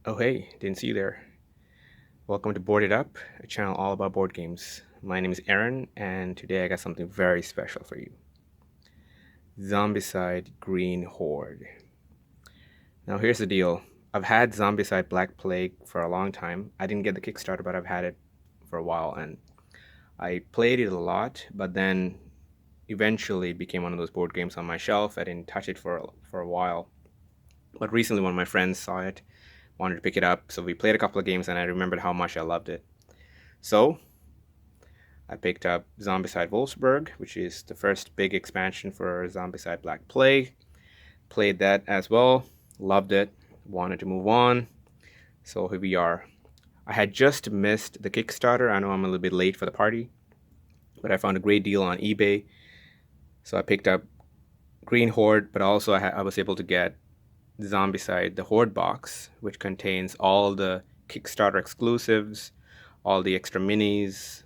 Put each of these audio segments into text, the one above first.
Oh hey, didn't see you there. Welcome to Board It Up, a channel all about board games. My name is Aaron, and today I got something very special for you. Zombicide Green Horde. Now here's the deal. I've had Zombicide Black Plague for a long time. I didn't get the Kickstarter, but I've had it for a while, and I played it a lot, but then eventually it became one of those board games on my shelf. I didn't touch it for a while. But recently one of my friends saw it, wanted to pick it up, so we played a couple of games and I remembered how much I loved it. So I picked up Zombicide Wolfsburg, which is the first big expansion for Zombicide Black Plague. Played that as well, loved it, wanted to move on. So here we are. I had just missed the Kickstarter. I know I'm a little bit late for the party, but I found a great deal on eBay. So I picked up Green Horde, but also I was able to get Zombicide, the Horde box, which contains all the Kickstarter exclusives, all the extra minis,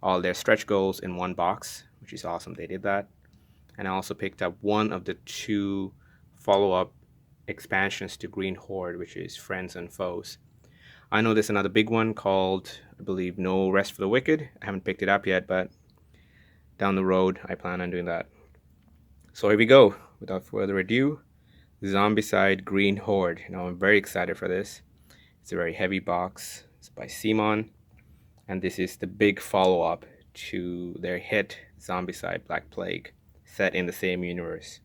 all their stretch goals in one box, which is awesome. They did that. And I also picked up one of the two follow-up expansions to Green Horde, which is Friends and Foes. I know there's another big one called, I believe, No Rest for the Wicked. I haven't picked it up yet, but down the road, I plan on doing that. So here we go. Without further ado, Zombicide Green Horde. Now I'm very excited for this. It's a very heavy box. It's by Simon, and this is the big follow-up to their hit Zombicide Black Plague, set in the same universe.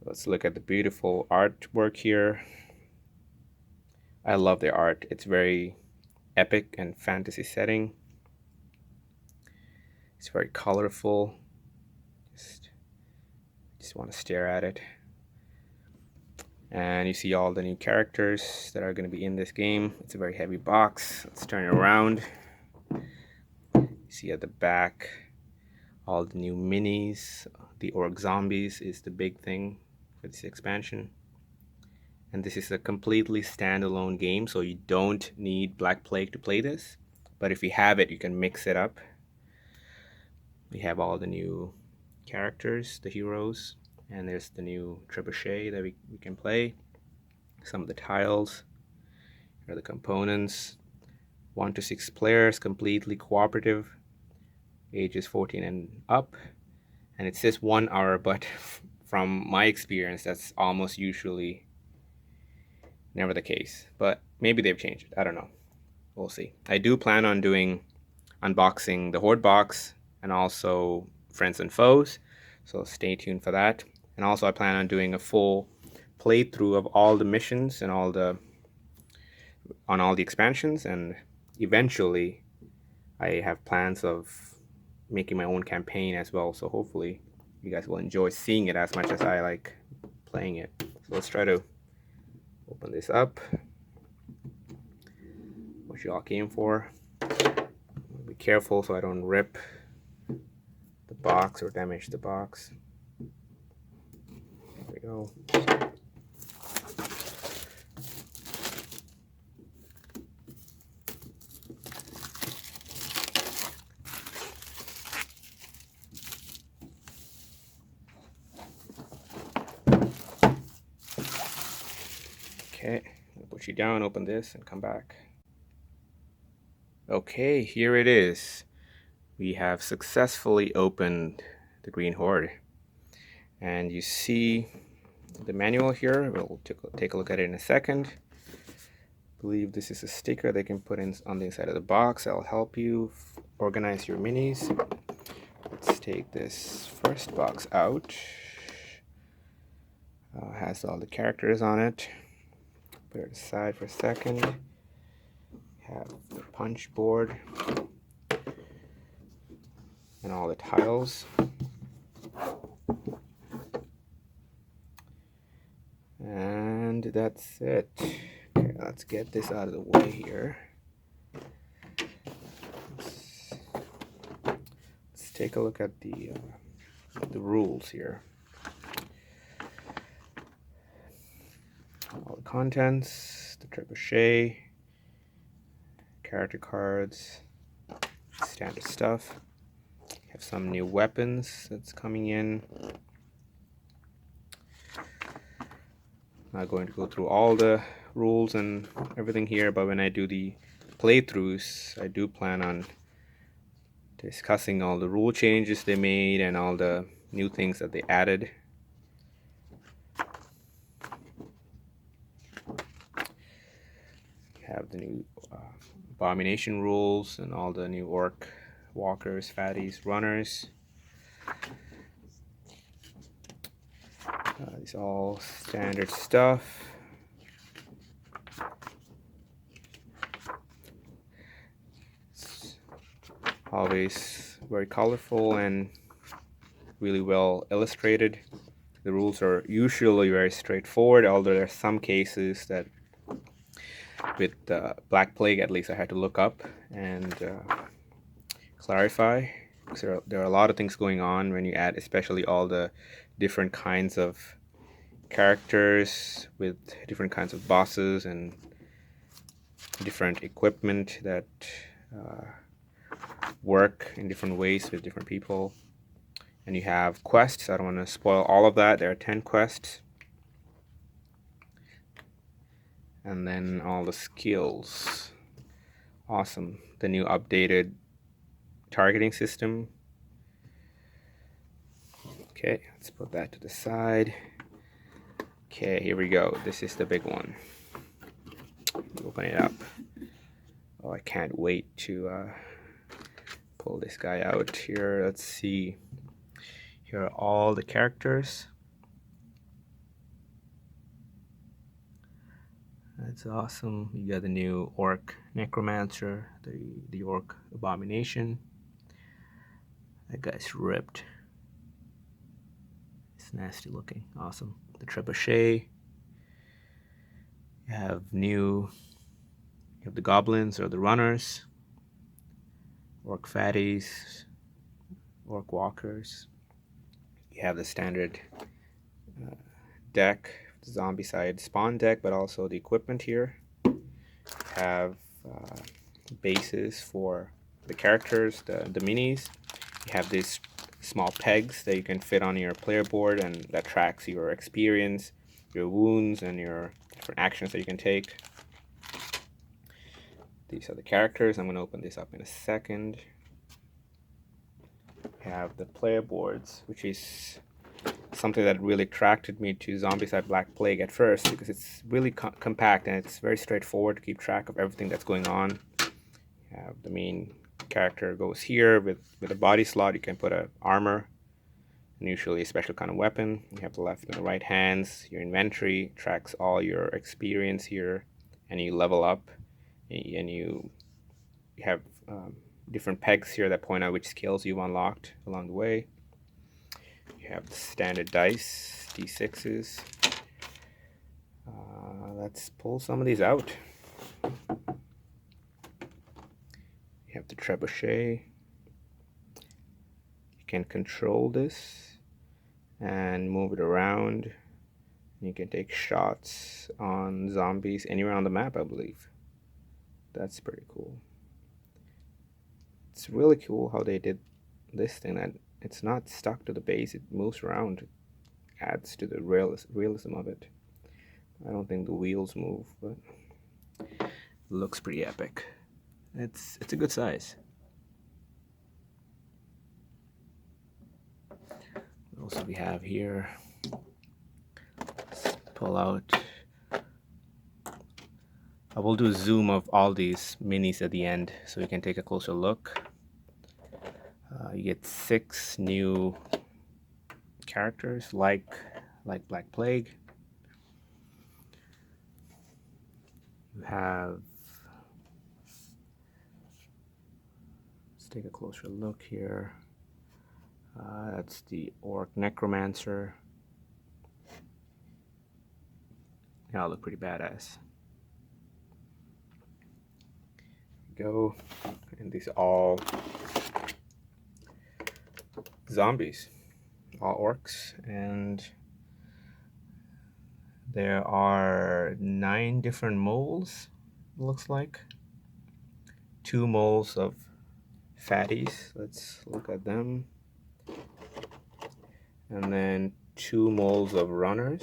Let's look at the beautiful artwork here. I love their art. It's very epic and fantasy setting. It's very colorful. Just want to stare at it. And you see all the new characters that are going to be in this game. It's a very heavy box. Let's turn it around. You see at the back all the new minis. The orc zombies is the big thing for this expansion. And this is a completely standalone game, so you don't need Black Plague to play this. But if you have it, you can mix it up. We have all the new characters, the heroes, and there's the new trebuchet that we can play. Some of the tiles. Here are the components. 1 to 6 players, completely cooperative. Ages 14 and up. And it says 1 hour, but from my experience, that's almost usually never the case. But maybe they've changed it. I don't know. We'll see. I do plan on doing unboxing the Horde box and also Friends and Foes. So stay tuned for that. And also I plan on doing a full playthrough of all the missions and all the expansions, and eventually I have plans of making my own campaign as well. So hopefully you guys will enjoy seeing it as much as I like playing it. So let's try to open this up. What you all came for. Be careful so I don't rip the box or damage the box. There we go. Okay, I'll put you down, open this, and come back. Okay, here it is. We have successfully opened the Green Horde. And you see the manual here. We'll take a look at it in a second. I believe this is a sticker they can put in on the inside of the box. That'll help you organize your minis. Let's take this first box out. Has all the characters on it. Put it aside for a second. Have the punch board and all the tiles. And that's it. Okay, let's get this out of the way here. Let's take a look at the rules here. All the contents, the trebuchet, character cards, standard stuff. Have some new weapons that's coming in. Not going to go through all the rules and everything here, but when I do the playthroughs, I do plan on discussing all the rule changes they made and all the new things that they added. Have the new abomination rules and all the new orc walkers, fatties, runners. These all standard stuff. It's always very colorful and really well illustrated. The rules are usually very straightforward, although there are some cases that with Black Plague, at least, I had to look up and clarify. So there are a lot of things going on when you add, especially all the different kinds of characters with different kinds of bosses and different equipment that work in different ways with different people. And you have quests. I don't want to spoil all of that. There are 10 quests. And then all the skills. Awesome. The new updated targeting system. Okay, let's put that to the side. Okay, here we go. This is the big one. Open it up. Oh, I can't wait to pull this guy out here. Let's see. Here are all the characters. That's awesome. You got the new orc necromancer, the orc abomination. That guy's ripped. It's nasty looking. Awesome. The trebuchet. You have the goblins or the runners, orc fatties, orc walkers. You have the standard deck, Zombicide spawn deck, but also the equipment here. You have bases for the characters, the minis. You have these small pegs that you can fit on your player board, and that tracks your experience, your wounds, and your different actions that you can take. These are the characters. I'm going to open this up in a second. You have the player boards, which is something that really attracted me to Zombicide Black Plague at first, because it's really compact and it's very straightforward to keep track of everything that's going on. You have the main character goes here with a body slot. You can put a armor and usually a special kind of weapon. You have the left and the right hands. Your inventory tracks all your experience here, and you level up, and you have different pegs here that point out which skills you've unlocked along the way. You have the standard dice, D6s. Let's pull some of these out. You have the trebuchet. You can control this and move it around. You can take shots on zombies anywhere on the map, I believe. That's pretty cool. It's really cool how they did this thing, that it's not stuck to the base, it moves around. It adds to the realism of it. I don't think the wheels move, but it looks pretty epic. It's a good size. What else do we have here? Let's pull out. I will do a zoom of all these minis at the end so you can take a closer look. You get 6 new characters like Black Plague. You have, let's take a closer look here. That's the orc necromancer. Yeah, look pretty badass. Go, and these are all zombies, all orcs, and there are 9 different moles, it looks like. 2 moles of fatties, let's look at them. And then 2 moles of runners.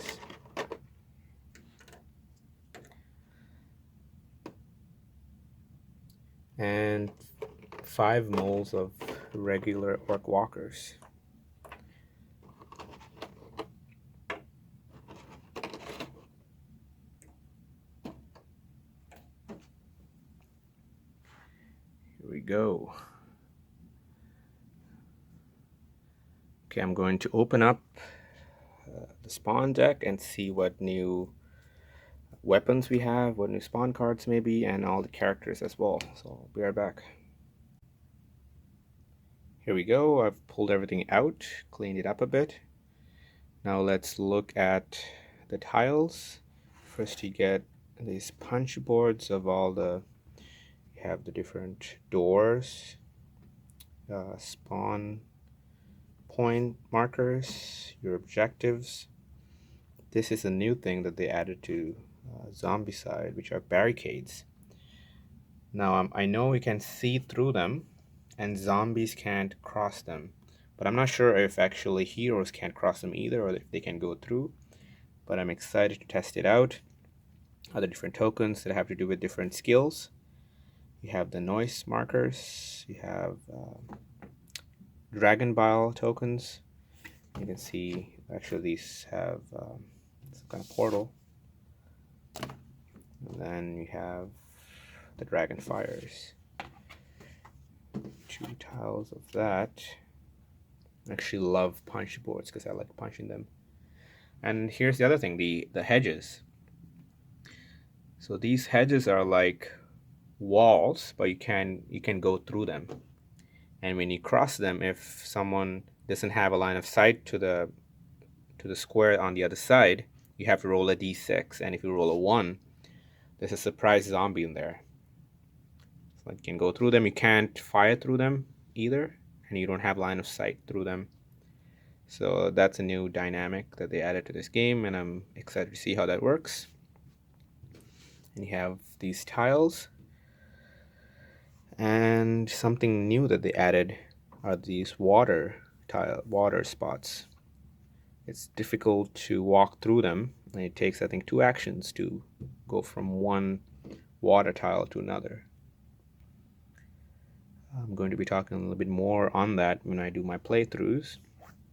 and 5 moles of regular orc walkers. Here we go. Okay, I'm going to open up the spawn deck and see what new weapons we have, what new spawn cards maybe, and all the characters as well. So I'll be right back. Here we go. I've pulled everything out, cleaned it up a bit. Now let's look at the tiles. First you get these punch boards of all the, you have the different doors, spawn point markers, your objectives. This is a new thing that they added to Zombicide, which are barricades. Now I know we can see through them and zombies can't cross them, but I'm not sure if actually heroes can't cross them either, or if they can go through, but I'm excited to test it out. Other different tokens that have to do with different skills. You have the noise markers, you have dragon bile tokens. You can see actually these have some kind of portal, and then you have the dragon fires. 2 tiles of that. I actually love punch boards because I like punching them. And here's the other thing, the hedges. So these hedges are like walls, but you can go through them. And when you cross them, if someone doesn't have a line of sight to the square on the other side, you have to roll a d6, and if you roll a 1, there's a surprise zombie in there. So you can go through them, you can't fire through them either, and you don't have line of sight through them. So that's a new dynamic that they added to this game, and I'm excited to see how that works. And you have these tiles, and something new that they added are these water spots. It's difficult to walk through them, and it takes, I think, 2 actions to go from one water tile to another. I'm going to be talking a little bit more on that when I do my playthroughs.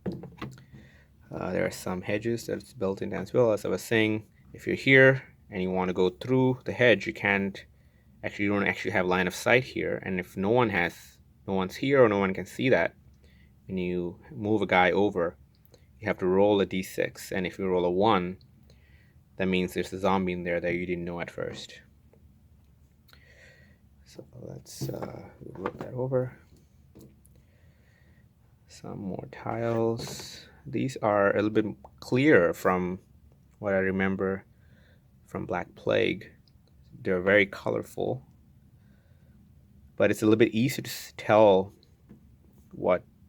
There are some hedges that's built in as well. As I was saying, if you're here and you want to go through the hedge, you don't actually have line of sight here. And if no one's here or no one can see that, and you move a guy over, you have to roll a d6. And if you roll a 1, that means there's a zombie in there that you didn't know at first. So let's look that over. Some more tiles. These are a little bit clearer from what I remember from Black Plague. They're very colorful, but it's a little bit easier to tell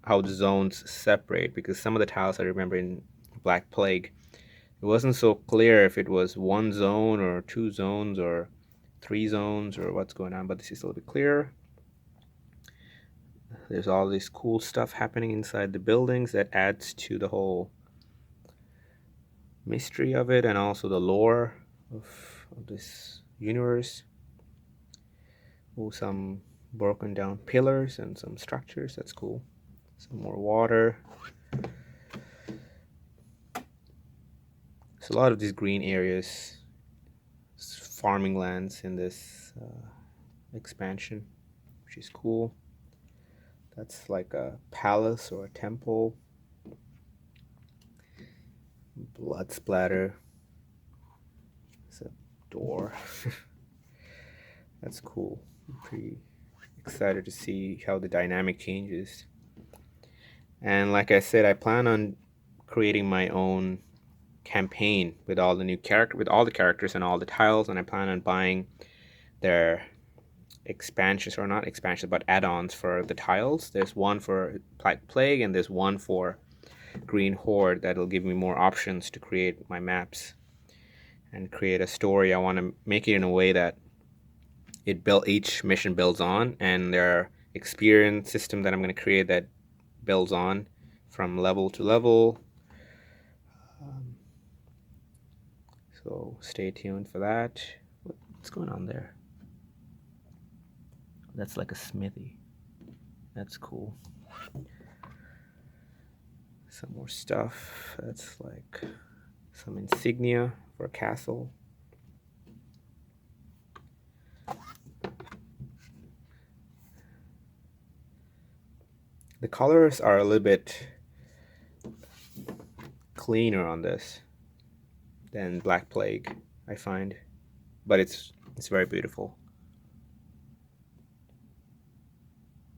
how the zones separate, because some of the tiles I remember in Black Plague, it wasn't so clear if it was 1 zone or 2 zones or 3 zones or what's going on, but this is a little bit clearer. There's all this cool stuff happening inside the buildings that adds to the whole mystery of it, and also the lore of this universe. Oh, some broken down pillars and some structures. That's cool. Some more water. So a lot of these green areas, farming lands in this expansion, which is cool. That's like a palace or a temple. Blood splatter. It's a door. That's cool. I'm pretty excited to see how the dynamic changes. And like I said, I plan on creating my own campaign with all the characters and all the tiles, and I plan on buying their expansions, or not expansions, but add-ons for the tiles. There's one for Black Plague, and there's one for Green Horde that'll give me more options to create my maps and create a story. I want to make it in a way that each mission builds on, and there are experience system that I'm going to create that builds on from level to level. So stay tuned for that. What's going on there? That's like a smithy. That's cool. Some more stuff. That's like some insignia for a castle. The colors are a little bit cleaner on this than Black Plague, I find, but it's very beautiful.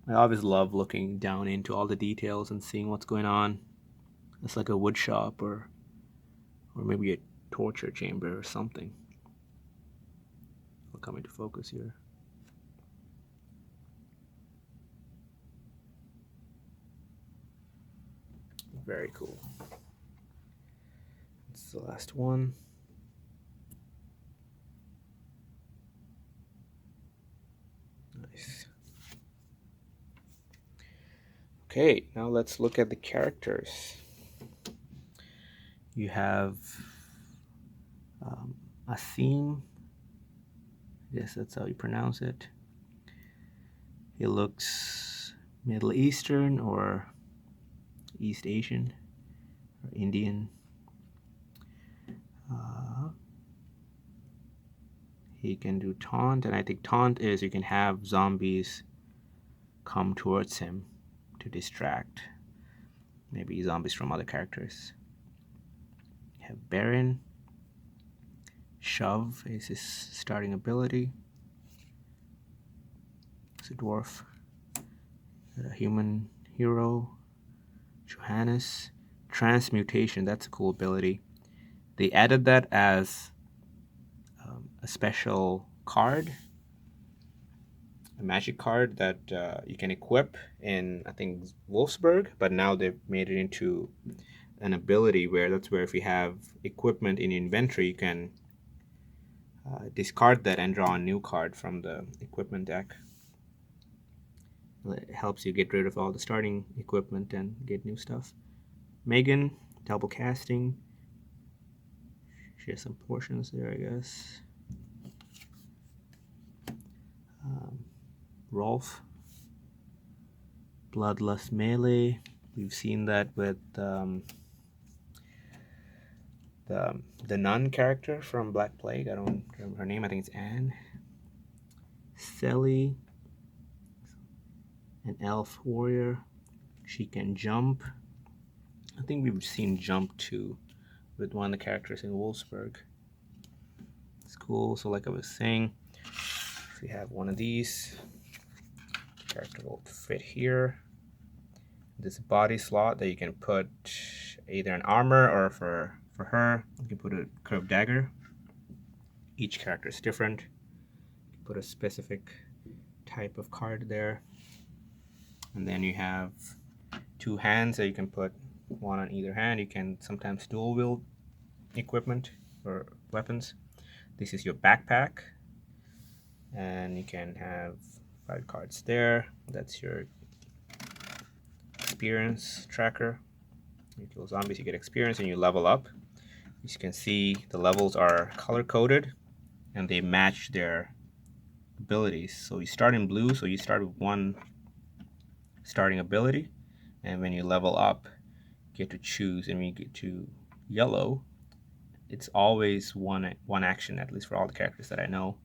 I always love looking down into all the details and seeing what's going on. It's like a wood shop or maybe a torture chamber or something. Will come into focus here. Very cool. It's the last one. Nice. Okay, now let's look at the characters. You have Asim. I guess that's how you pronounce it. He looks Middle Eastern or East Asian or Indian. He can do taunt, and I think taunt is you can have zombies come towards him to distract maybe zombies from other characters. You have Baron. Shove is his starting ability. It's a dwarf. A human hero. Johannes. Transmutation, that's a cool ability. They added that as a special card, a magic card that you can equip in, I think, Wolfsburg, but now they've made it into an ability where that's where if you have equipment in inventory, you can discard that and draw a new card from the equipment deck. It helps you get rid of all the starting equipment and get new stuff. Megan, double casting. She has some portions there, I guess. Rolf, Bloodlust Melee. We've seen that with the nun character from Black Plague. I don't remember her name. I think it's Anne. Selly, an elf warrior. She can jump. I think we've seen jump too with one of the characters in Wolfsburg. It's cool. So like I was saying, if we have one of these, the character will fit here. This body slot that you can put either an armor or for her, you can put a curved dagger. Each character is different. You can put a specific type of card there. And then you have two hands that you can put one on either hand. You can sometimes dual wield equipment or weapons. This is your backpack. And you can have 5 cards there. That's your experience tracker. You kill zombies, you get experience, and you level up. As you can see, the levels are color coded and they match their abilities. So you start in blue, so you start with one starting ability, and when you level up, you get to choose. And when you get to yellow, it's always one action, at least for all the characters that I know.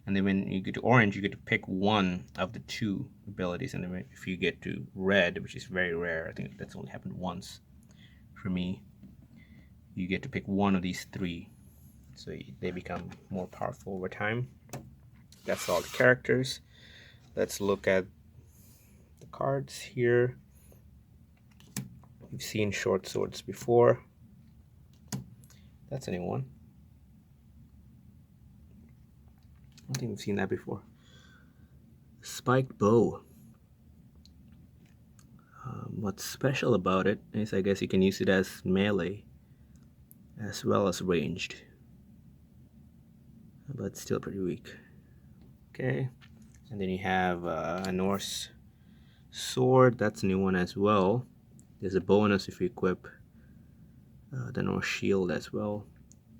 And then when you get to orange, you get to pick one of the 2 abilities. And then if you get to red, which is very rare, I think that's only happened once for me, you get to pick one of these 3. So they become more powerful over time. That's all the characters. Let's look at the cards here. We've seen short swords before. That's a new one. I don't think we've seen that before. Spiked bow. What's special about it is I guess you can use it as melee as well as ranged, but still pretty weak. Okay, and then you have a Norse sword. That's a new one as well. There's a bonus if you equip the Norse shield as well.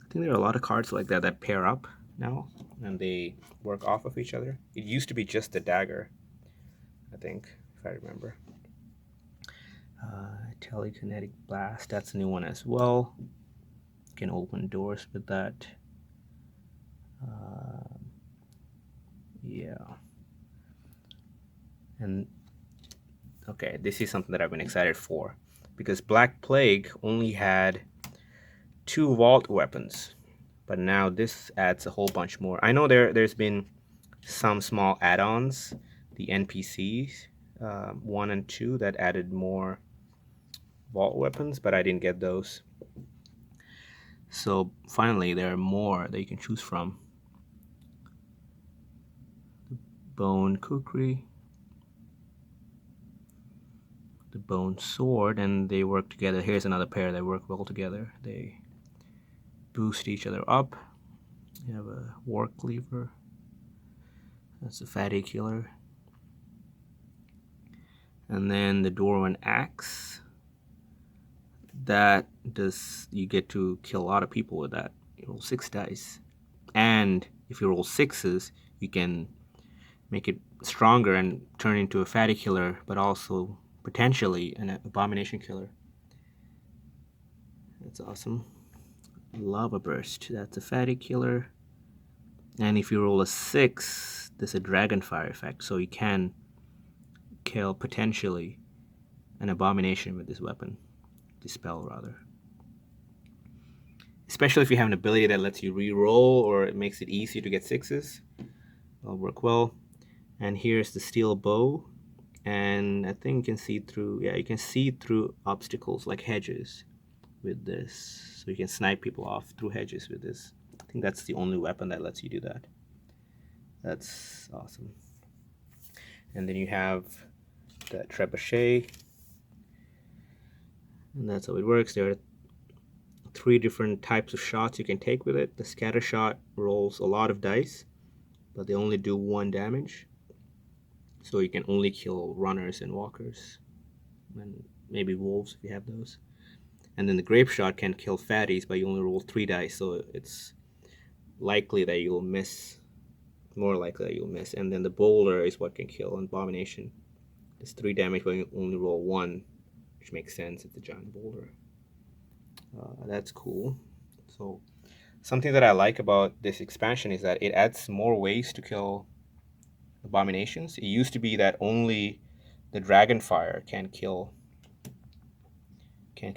I think there are a lot of cards like that that pair up now, and they work off of each other. It used to be just the dagger, I think, if I remember. Telekinetic blast, that's a new one as well. You can open doors with that. Yeah. And okay, this is something that I've been excited for, because Black Plague only had 2 vault weapons, but now this adds a whole bunch more. I know there's been some small add-ons, the NPCs 1 and 2, that added more vault weapons, but I didn't get those. So finally, there are more that you can choose from. The bone kukri, the bone sword, and they work together. Here's another pair that work well together. They boost each other up. You have a war cleaver. That's a fatty killer. And then the Dwarven axe. That does, you get to kill a lot of people with that. You roll 6 dice. And if you roll 6s, you can make it stronger and turn into a fatty killer, but also potentially an abomination killer. That's awesome. Lava burst. That's a fatty killer. And if you roll a 6, there's a dragonfire effect, so you can kill potentially an abomination with this weapon. This spell, rather. Especially if you have an ability that lets you re-roll or it makes it easier to get 6s. That'll work well. And here's the steel bow. And I think you can see through, yeah, you can see through obstacles like hedges with this. So you can snipe people off through hedges with this. I think that's the only weapon that lets you do that. That's awesome. And then you have the trebuchet. And that's how it works. There are 3 different types of shots you can take with it. The scatter shot rolls a lot of dice, but they only do 1 damage. So you can only kill runners and walkers, and maybe wolves if you have those. And then the grape shot can kill fatties, but you only roll 3 dice, so it's likely that you'll miss. More likely that you'll miss. And then the boulder is what can kill an abomination. It's 3 damage, but you only roll 1, which makes sense. It's a giant boulder. That's cool. So something that I like about this expansion is that it adds more ways to kill abominations. It used to be that only the dragonfire can kill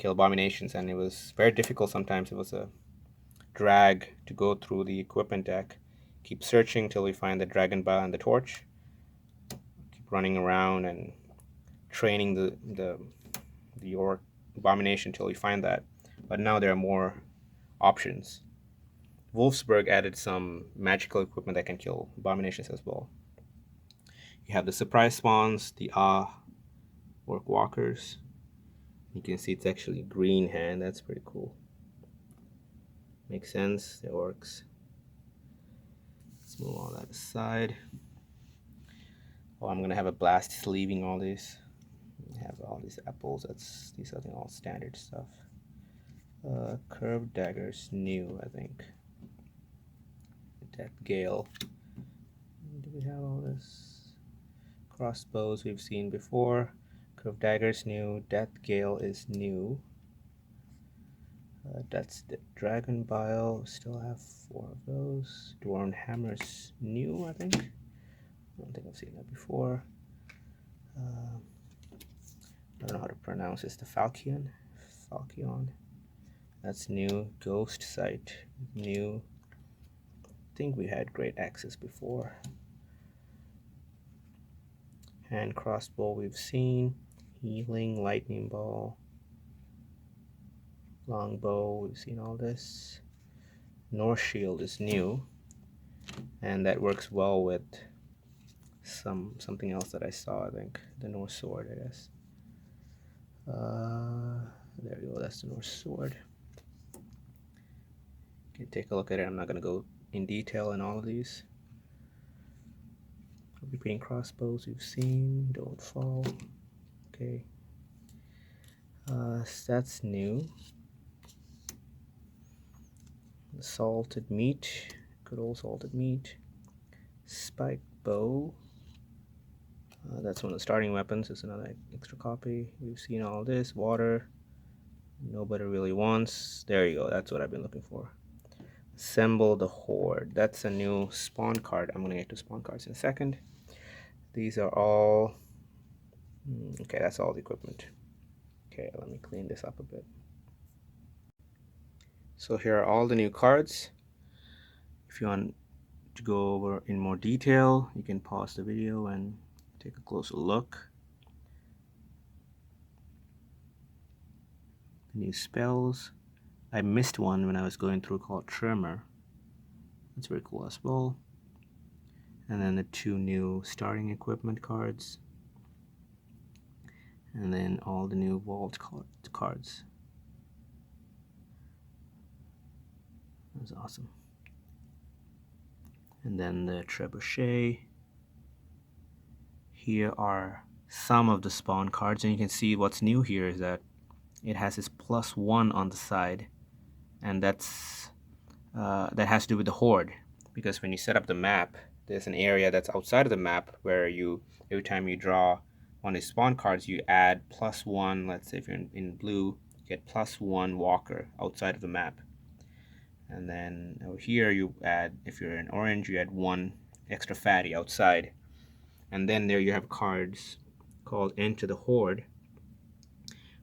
abominations, and it was very difficult sometimes. It was a drag to go through the equipment deck. Keep searching till we find the dragon bile and the torch. Keep running around and training the orc abomination till we find that. But now there are more options. Wolfsburg added some magical equipment that can kill abominations as well. You have the surprise spawns, the orc walkers. You can see it's actually green hand. That's pretty cool. Makes sense. The orcs. Let's move all that aside. Oh, I'm gonna have a blast sleeving all these. I have all these apples. These are all standard stuff. Curved daggers, new, I think. Death Gale. Do we have all this? Crossbows we've seen before. Curved daggers new. Death Gale is new. That's the Dragon Bile. Still have 4 of those. Dwarven Hammers new, I think. I don't think I've seen that before. I don't know how to pronounce this. The Falchion. That's new. Ghost Sight new. I think we had great access before. Hand crossbow we've seen. Healing, lightning ball, longbow, we've seen all this. North shield is new, and that works well with something else that I saw, I think. The North sword, I guess. There we go, that's the North sword. You can take a look at it. I'm not going to go in detail in all of these. Repeating crossbows we've seen. Don't fall. Okay. That's new. Salted meat Good old salted meat. Spike bow. That's one of the starting weapons. It's another extra copy. We've seen all this. Water. Nobody really wants. There you go. That's what I've been looking for. Assemble the Horde. That's a new spawn card. I'm going to get to spawn cards in a second. These are all... Okay, that's all the equipment. Okay, let me clean this up a bit. So here are all the new cards. If you want to go over in more detail, you can pause the video and take a closer look. The new spells. I missed one when I was going through called Tremor. That's very cool as well. And then the 2 new starting equipment cards. And then all the new vault cards. That's awesome. And then the trebuchet. Here are some of the spawn cards, and you can see what's new here is that it has this +1 on the side, and that's that has to do with the Horde, because when you set up the map, there's an area that's outside of the map where you, every time you draw one of the spawn cards, you add +1. Let's say if you're in blue, you get +1 walker outside of the map. And then over here you add, if you're in orange, you add 1 extra fatty outside. And then there you have cards called Enter the Horde,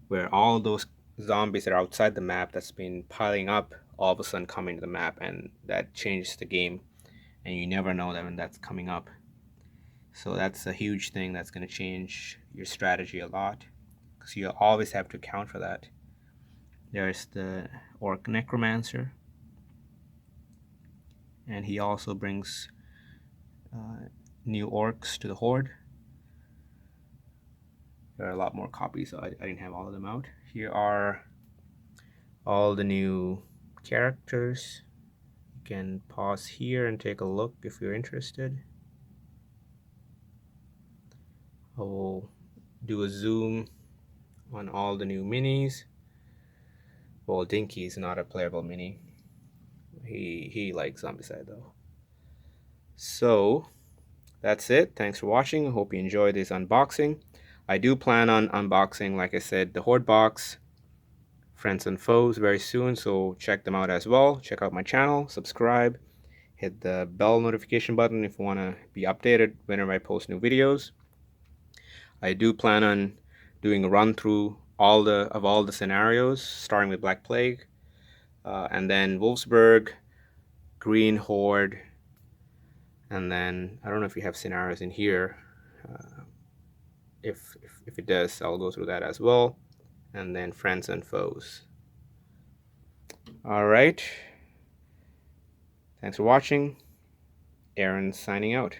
where all those zombies that are outside the map that's been piling up all of a sudden come into the map, and that changes the game, and you never know that when that's coming up. So that's a huge thing that's going to change your strategy a lot, because you always have to account for that. There's the Orc Necromancer, and he also brings new orcs to the Horde. There are a lot more copies, so I didn't have all of them out. Here are all the new characters. You can pause here and take a look if you're interested. I will do a zoom on all the new minis. Well, Dinky is not a playable mini. He likes Zombicide though. So that's it. Thanks for watching. I hope you enjoyed this unboxing. I do plan on unboxing, like I said, the Horde box, Friends and Foes very soon, so check them out as well. Check out my channel, subscribe, hit the bell notification button if you want to be updated whenever I post new videos. I do plan on doing a run through all the scenarios, starting with Black Plague, and then Wolfsburg, Green Horde, and then I don't know if you have scenarios in here. If it does, I'll go through that as well, and then Friends and Foes. All right. Thanks for watching. Aaron signing out.